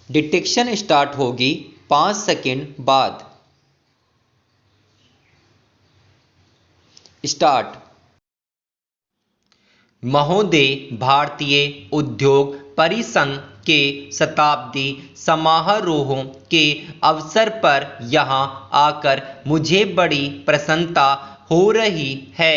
Detection start होगी 5 second बाद। Start. महोदय, भारतीय उद्योग परिसंघ के शताब्दी समारोह के अवसर पर यहाँ आकर मुझे बड़ी प्रसन्नता हो रही है।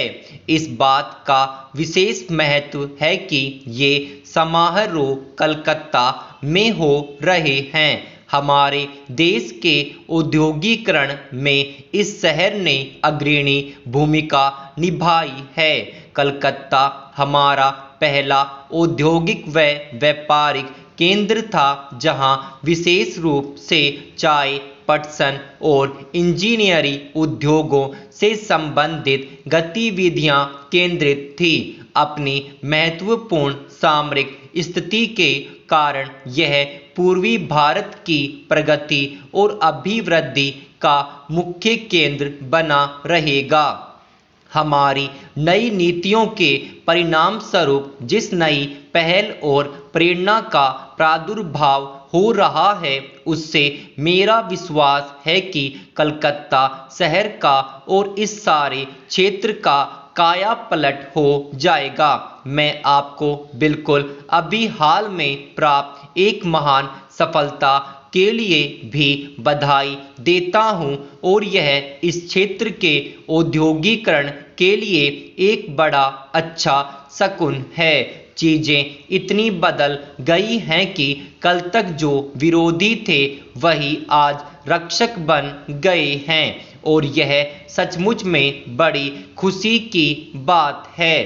इस बात का विशेष महत्व है कि ये समारोह कलकत्ता में हो रहे हैं। हमारे देश के औद्योगिकरण में इस शहर ने अग्रणी भूमिका निभाई है। कलकत्ता हमारा पहला औद्योगिक व व्यापारिक केंद्र था, जहां विशेष रूप से चाय, पटसन और इंजीनियरिंग उद्योगों से संबंधित गतिविधियां केंद्रित थी। अपनी महत्वपूर्ण सामरिक स्थिति के कारण यह पूर्वी भारत की प्रगति और अभिवृद्धि का मुख्य केंद्र बना रहेगा। हमारी नई नीतियों के परिणाम स्वरूप जिस नई पहल और प्रेरणा का प्रादुर्भाव हो रहा है, उससे मेरा विश्वास है कि कलकत्ता शहर का और इस सारे क्षेत्र का काया पलट हो जाएगा। मैं आपको बिल्कुल अभी हाल में प्राप्त एक महान सफलता के लिए भी बधाई देता हूं और यह इस क्षेत्र के औद्योगिकरण के लिए एक बड़ा अच्छा शकुन है। चीजें इतनी बदल गई हैं कि कल तक जो विरोधी थे वही आज रक्षक बन गए हैं और यह सचमुच में बड़ी खुशी की बात है।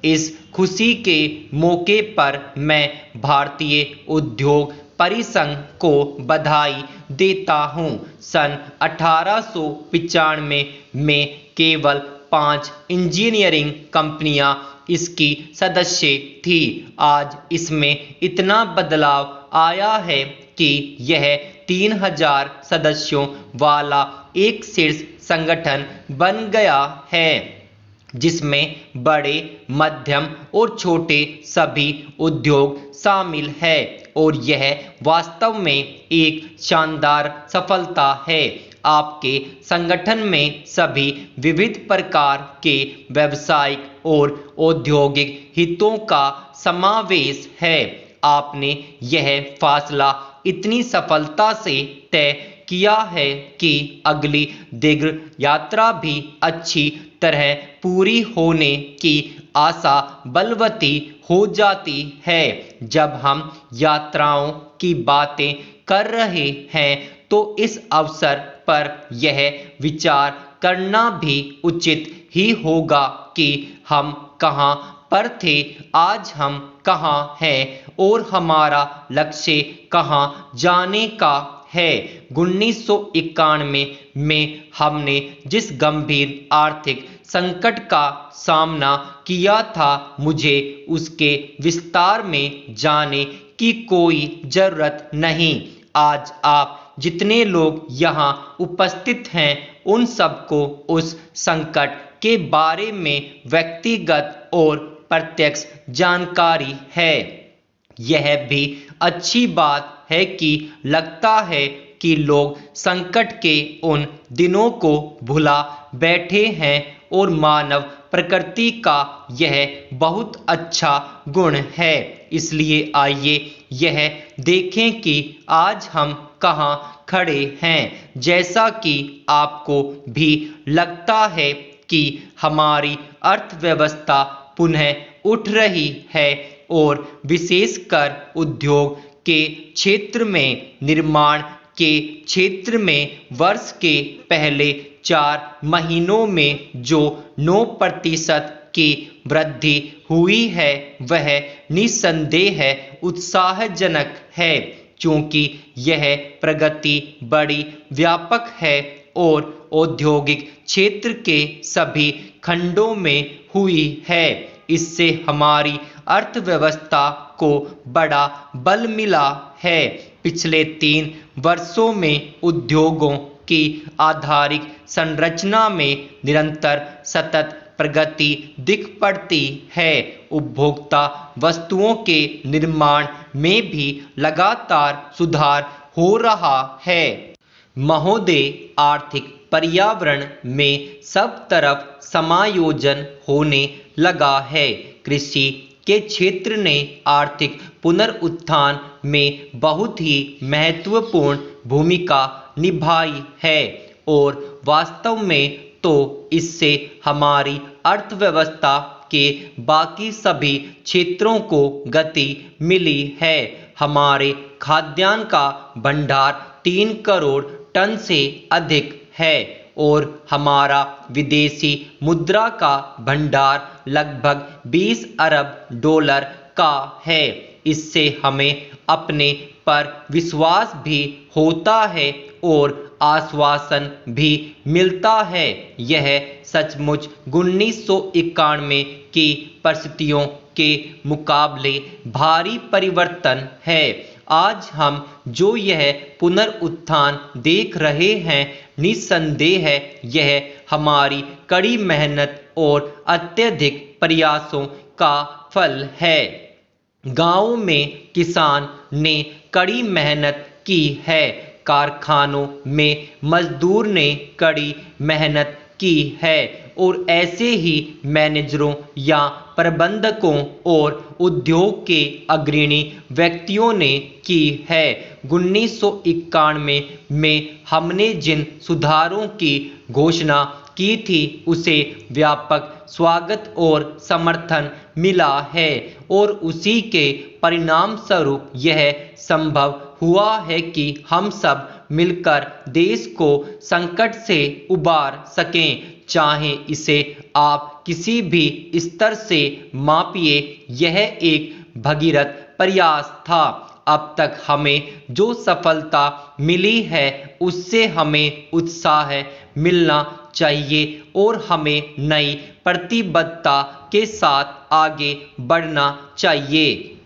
इस खुशी के मौके पर मैं भारतीय उद्योग परिसंघ को बधाई देता हूं। सन 1895 में केवल 5 इंजीनियरिंग कंपनियां इसकी सदस्य थी। आज इसमें इतना बदलाव आया है कि यह 3000 सदस्यों वाला एक शीर्ष संगठन बन गया है, जिसमें बड़े, मध्यम और छोटे सभी उद्योग शामिल है और यह वास्तव में एक शानदार सफलता है। आपके संगठन में सभी विविध प्रकार के व्यावसायिक और औद्योगिक हितों का समावेश है। आपने यह फैसला इतनी सफलता से तय किया है कि अगली दीर्घ यात्रा भी अच्छी तरह पूरी होने की आशा बलवती हो जाती है। जब हम यात्राओं की बातें कर रहे हैं तो इस अवसर पर यह विचार करना भी उचित ही होगा कि हम कहाँ पर थे, आज हम कहाँ हैं और हमारा लक्ष्य कहाँ जाने का है। 1991 में हमने जिस गंभीर आर्थिक संकट का सामना किया था, मुझे उसके विस्तार में जाने की कोई जरूरत नहीं। आज आप जितने लोग यहाँ उपस्थित हैं, उन सबको उस संकट के बारे में व्यक्तिगत और प्रत्यक्ष जानकारी है। यह भी अच्छी बात है कि लगता है कि लोग संकट के उन दिनों को भुला बैठे हैं और मानव प्रकृति का यह बहुत अच्छा गुण है। इसलिए आइए यह देखें कि आज हम कहाँ खड़े हैं। जैसा कि आपको भी लगता है कि हमारी अर्थव्यवस्था पुनः उठ रही है और विशेषकर उद्योग के क्षेत्र में, निर्माण के क्षेत्र में वर्ष के पहले 4 महीनों में जो 9% की वृद्धि हुई है, वह निस्संदेह उत्साहजनक है, क्योंकि यह प्रगति बड़ी व्यापक है और औद्योगिक क्षेत्र के सभी खंडों में हुई है। इससे हमारी अर्थव्यवस्था को बड़ा बल मिला है। पिछले 3 वर्षों में उद्योगों की आधारिक संरचना में निरंतर सतत प्रगति दिख पड़ती है। उपभोक्ता वस्तुओं के निर्माण में भी लगातार सुधार हो रहा है। महोदय, आर्थिक पर्यावरण में सब तरफ समायोजन होने लगा है। कृषि के क्षेत्र ने आर्थिक पुनरुत्थान में बहुत ही महत्वपूर्ण भूमिका निभाई है और वास्तव में तो इससे हमारी अर्थव्यवस्था के बाकी सभी क्षेत्रों को गति मिली है। हमारे खाद्यान्न का भंडार 3 करोड़ टन से अधिक है और हमारा विदेशी मुद्रा का भंडार लगभग 20 अरब डॉलर का है। इससे हमें अपने पर विश्वास भी होता है और आश्वासन भी मिलता है। यह सचमुच 1991 की परिस्थितियों के मुकाबले भारी परिवर्तन है। आज हम जो यह पुनरुत्थान देख रहे हैं, निस्संदेह यह हमारी कड़ी मेहनत और अत्यधिक प्रयासों का फल है। गांवों में किसान ने कड़ी मेहनत की है, कारखानों में मजदूर ने कड़ी मेहनत की है और ऐसे ही मैनेजरों या प्रबंधकों और उद्योग के अग्रणी व्यक्तियों ने की है। 1991 में हमने जिन सुधारों की घोषणा की थी उसे व्यापक स्वागत और समर्थन मिला है और उसी के परिणाम स्वरूप यह संभव हुआ है कि हम सब मिलकर देश को संकट से उबार सकें। चाहे इसे आप किसी भी स्तर से मापिए, यह एक भगीरथ प्रयास था। अब तक हमें जो सफलता मिली है उससे हमें उत्साह मिलना चाहिए और हमें नई प्रतिबद्धता के साथ आगे बढ़ना चाहिए।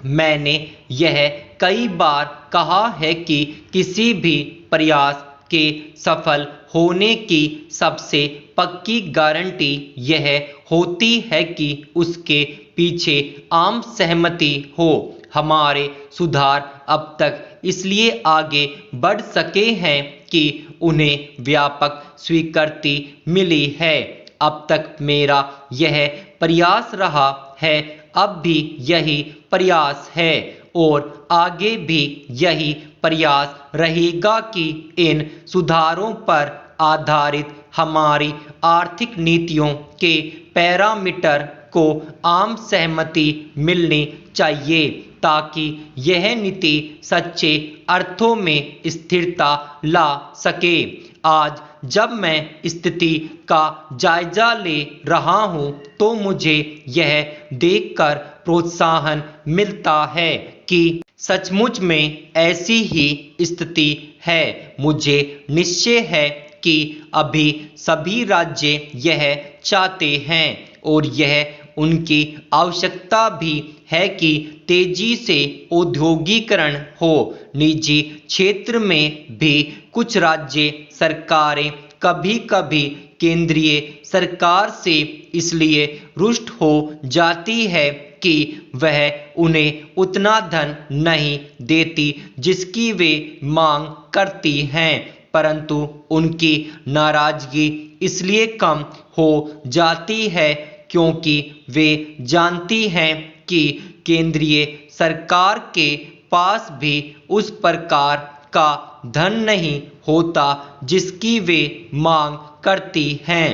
मैंने यह कई बार कहा है कि किसी भी प्रयास के सफल होने की सबसे पक्की गारंटी यह होती है कि उसके पीछे आम सहमति हो। हमारे सुधार अब तक इसलिए आगे बढ़ सके हैं कि उन्हें व्यापक स्वीकृति मिली है। अब तक मेरा यह प्रयास रहा है, अब भी यही प्रयास है और आगे भी यही प्रयास रहेगा कि इन सुधारों पर आधारित हमारी आर्थिक नीतियों के पैरामीटर को आम सहमति मिलनी चाहिए ताकि यह नीति सच्चे अर्थों में स्थिरता ला सके। आज जब मैं स्थिति का जायजा ले रहा हूं तो मुझे यह देखकर प्रोत्साहन मिलता है कि सचमुच में ऐसी ही स्थिति है। मुझे निश्चय है कि अभी सभी राज्य यह चाहते हैं और यह उनकी आवश्यकता भी है कि तेजी से औद्योगिकरण हो। निजी क्षेत्र में भी कुछ राज्य सरकारें कभी कभी केंद्रीय सरकार से इसलिए रुष्ट हो जाती है कि वह उन्हें उतना धन नहीं देती जिसकी वे मांग करती हैं, परंतु उनकी नाराजगी इसलिए कम हो जाती है क्योंकि वे जानती हैं कि केंद्रीय सरकार के पास भी उस प्रकार का धन नहीं होता जिसकी वे मांग करती हैं।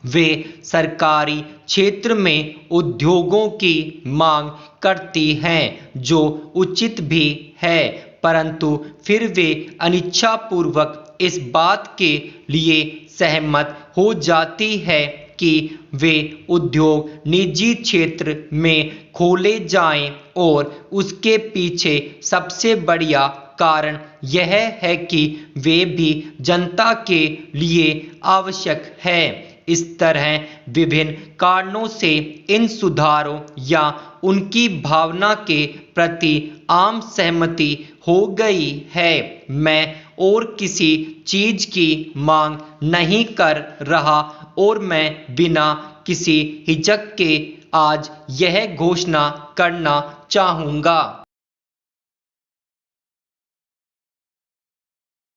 वे सरकारी क्षेत्र में उद्योगों की मांग करती हैं जो उचित भी है, परंतु फिर वे अनिच्छापूर्वक इस बात के लिए सहमत हो जाती है कि वे उद्योग निजी क्षेत्र में खोले जाएं और उसके पीछे सबसे बढ़िया कारण यह है कि वे भी जनता के लिए आवश्यक है। इस तरह विभिन्न कारणों से इन सुधारों या उनकी भावना के प्रति आम सहमति हो गई है। मैं और किसी चीज की मांग नहीं कर रहा, और मैं बिना किसी हिचक के आज यह घोषणा करना चाहूँगा